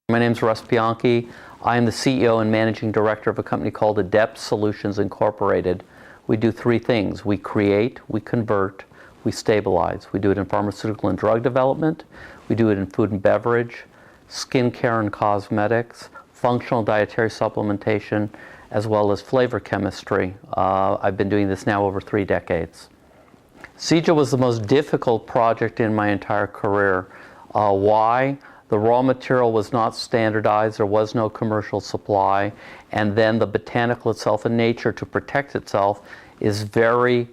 My name is Russ Bianchi. I am the CEO and Managing Director of a company called Adept Solutions Incorporated. We do three things. We create, we convert, we stabilize. We do it in pharmaceutical and drug development. We do it in food and beverage, skincare and cosmetics, functional dietary supplementation, as well as flavor chemistry. I've been doing this now over 3 decades. Zija was the most difficult project in my entire career. Why? The raw material was not standardized, there was no commercial supply, and then the botanical itself and nature to protect itself is very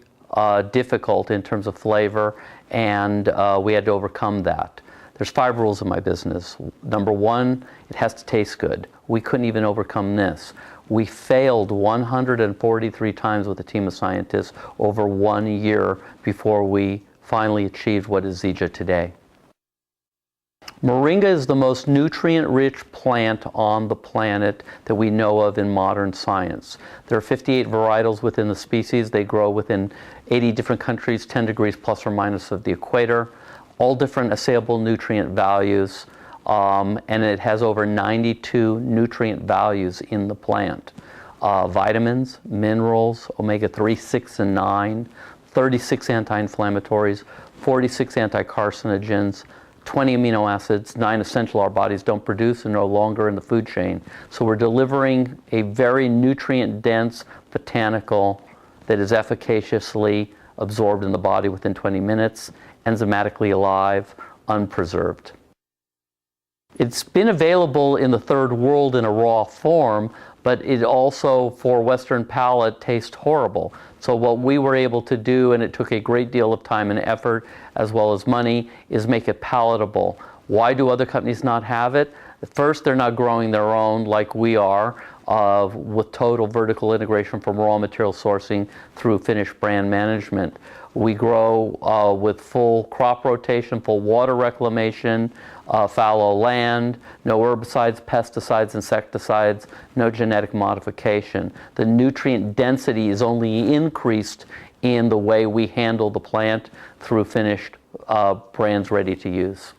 difficult in terms of flavor, and we had to overcome that. There's 5 rules in my business. Number 1, it has to taste good. We couldn't even overcome this. We failed 143 times with a team of scientists over 1 year before we finally achieved what is Zija today. Moringa is the most nutrient-rich plant on the planet that we know of in modern science. There are 58 varietals within the species. They grow within 80 different countries, 10 degrees plus or minus of the equator, all different assayable nutrient values, and it has over 92 nutrient values in the plant. Vitamins, minerals, omega-3, 6, and 9, 36 anti-inflammatories, 46 anti-carcinogens, 20 amino acids, 9 essential our bodies don't produce and no longer in the food chain. So we're delivering a very nutrient-dense botanical that is efficaciously absorbed in the body within 20 minutes, enzymatically alive, unpreserved. It's been available in the third world in a raw form, but it also, for Western palate, tastes horrible. So what we were able to do, and it took a great deal of time and effort, as well as money, is make it palatable. Why do other companies not have it? First, they're not growing their own like we are, with total vertical integration from raw material sourcing through finished brand management. We grow with full crop rotation, full water reclamation, fallow land, no herbicides, pesticides, insecticides, no genetic modification. The nutrient density is only increased in the way we handle the plant through finished brands ready to use.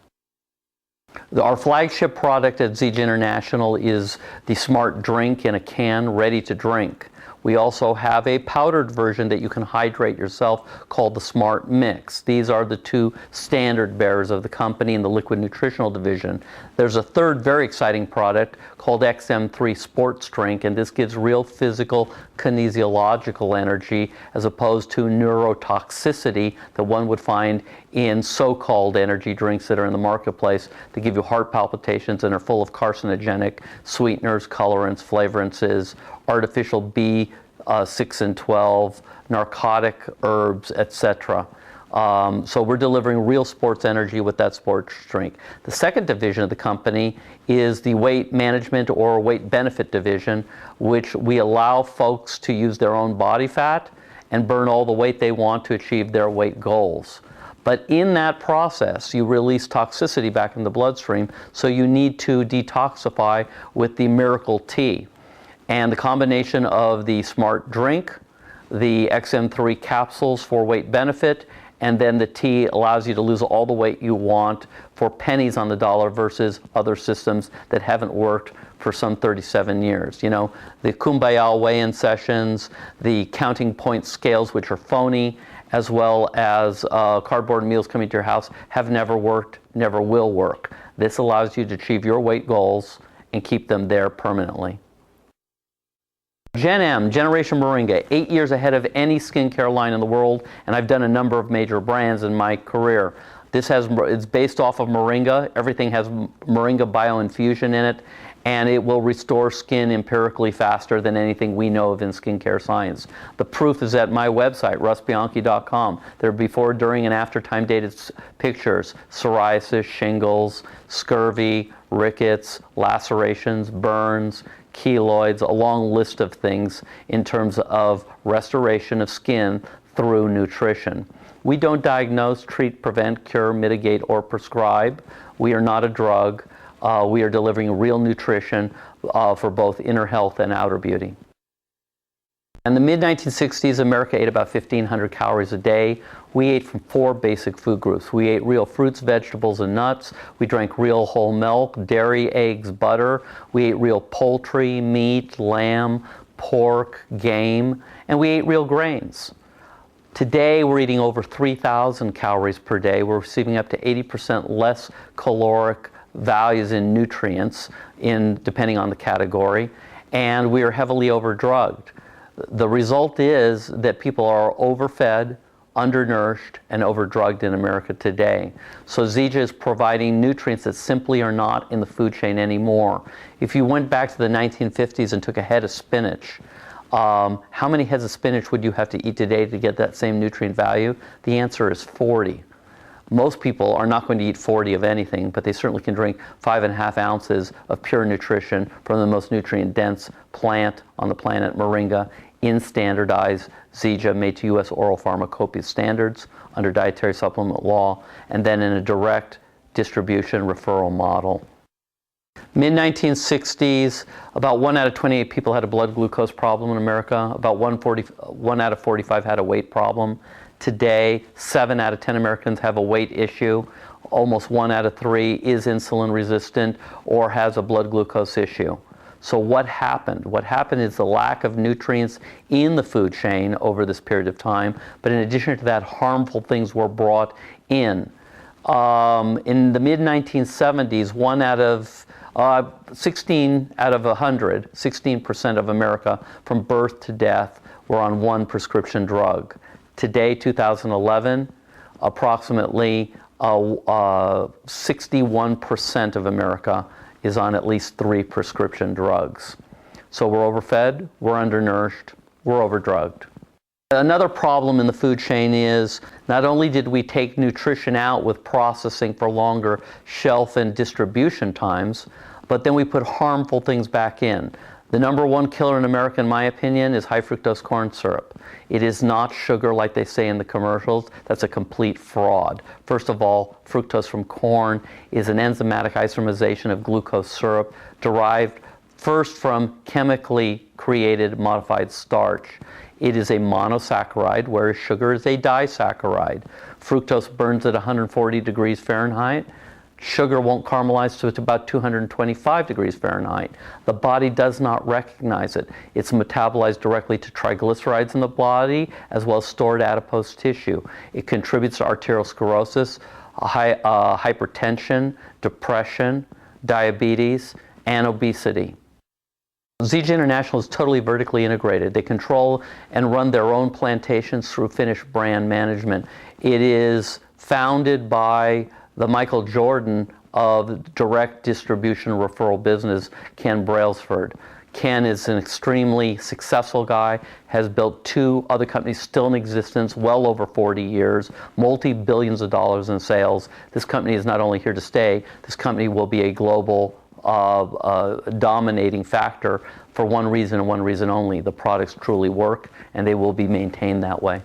Our flagship product at Zija International is the Smart Drink in a can, ready to drink. We also have a powdered version that you can hydrate yourself called the Smart Mix. These are the 2 standard bearers of the company in the liquid nutritional division. There's a third very exciting product called XM3 Sports Drink, and this gives real physical kinesiological energy as opposed to neurotoxicity that one would find in so-called energy drinks that are in the marketplace that give you heart palpitations and are full of carcinogenic sweeteners, colorants, flavorances, artificial B6 and 12, narcotic herbs, etc. So we're delivering real sports energy with that sports drink. The second division of the company is the weight management or weight benefit division, which we allow folks to use their own body fat and burn all the weight they want to achieve their weight goals. But in that process, you release toxicity back in the bloodstream, so you need to detoxify with the Miracle Tea. And the combination of the Smart Drink, the XM3 capsules for weight benefit, and then the tea allows you to lose all the weight you want for pennies on the dollar versus other systems that haven't worked for some 37 years. You know, the Kumbaya weigh-in sessions, the counting point scales, which are phony, as well as cardboard meals coming to your house have never worked, never will work. This allows you to achieve your weight goals and keep them there permanently. Gen M, Generation Moringa, 8 years ahead of any skincare line in the world, and I've done a number of major brands in my career. It's based off of Moringa. Everything has Moringa bioinfusion in it, and it will restore skin empirically faster than anything we know of in skincare science. The proof is at my website, russbianchi.com. There are before, during, and after time-dated pictures: psoriasis, shingles, scurvy, rickets, lacerations, burns, keloids, a long list of things in terms of restoration of skin through nutrition. We don't diagnose, treat, prevent, cure, mitigate, or prescribe. We are not a drug. We are delivering real nutrition for both inner health and outer beauty. In the mid-1960s, America ate about 1,500 calories a day. We ate from 4 basic food groups. We ate real fruits, vegetables, and nuts. We drank real whole milk, dairy, eggs, butter. We ate real poultry, meat, lamb, pork, game, and we ate real grains. Today, we're eating over 3,000 calories per day. We're receiving up to 80% less caloric values in nutrients, depending on the category, and we are heavily overdrugged. The result is that people are overfed, undernourished, and overdrugged in America today. So Zija is providing nutrients that simply are not in the food chain anymore. If you went back to the 1950s and took a head of spinach, how many heads of spinach would you have to eat today to get that same nutrient value? The answer is 40. Most people are not going to eat 40 of anything, but they certainly can drink 5.5 ounces of pure nutrition from the most nutrient-dense plant on the planet, moringa, in standardized Zija, made to U.S. oral pharmacopoeia standards under dietary supplement law, and then in a direct distribution referral model. Mid-1960s, about 1 out of 28 people had a blood glucose problem in America. About 1 out of 45 had a weight problem. Today, 7 out of 10 Americans have a weight issue. Almost 1 out of 3 is insulin resistant or has a blood glucose issue. So what happened? What happened is the lack of nutrients in the food chain over this period of time. But in addition to that, harmful things were brought in. In the mid-1970s, 16 out of 100, 16% of America from birth to death were on 1 prescription drug. Today, 2011, approximately 61% of America is on at least 3 prescription drugs. So we're overfed, we're undernourished, we're overdrugged. Another problem in the food chain is not only did we take nutrition out with processing for longer shelf and distribution times, but then we put harmful things back in. The number 1 killer in America, in my opinion, is high fructose corn syrup. It is not sugar like they say in the commercials. That's a complete fraud. First of all, fructose from corn is an enzymatic isomerization of glucose syrup derived first from chemically created modified starch. It is a monosaccharide, whereas sugar is a disaccharide. Fructose burns at 140 degrees Fahrenheit. Sugar won't caramelize to about 225 degrees Fahrenheit. The body does not recognize it. It's metabolized directly to triglycerides in the body, as well as stored adipose tissue. It contributes to arteriosclerosis, hypertension, depression, diabetes, and obesity. Zija International is totally vertically integrated. They control and run their own plantations through Finnish brand management. It is founded by the Michael Jordan of direct distribution referral business, Ken Brailsford. Ken is an extremely successful guy, has built 2 other companies still in existence, well over 40 years, multi-billions of dollars in sales. This company is not only here to stay, this company will be a global dominating factor for one reason and one reason only. The products truly work, and they will be maintained that way.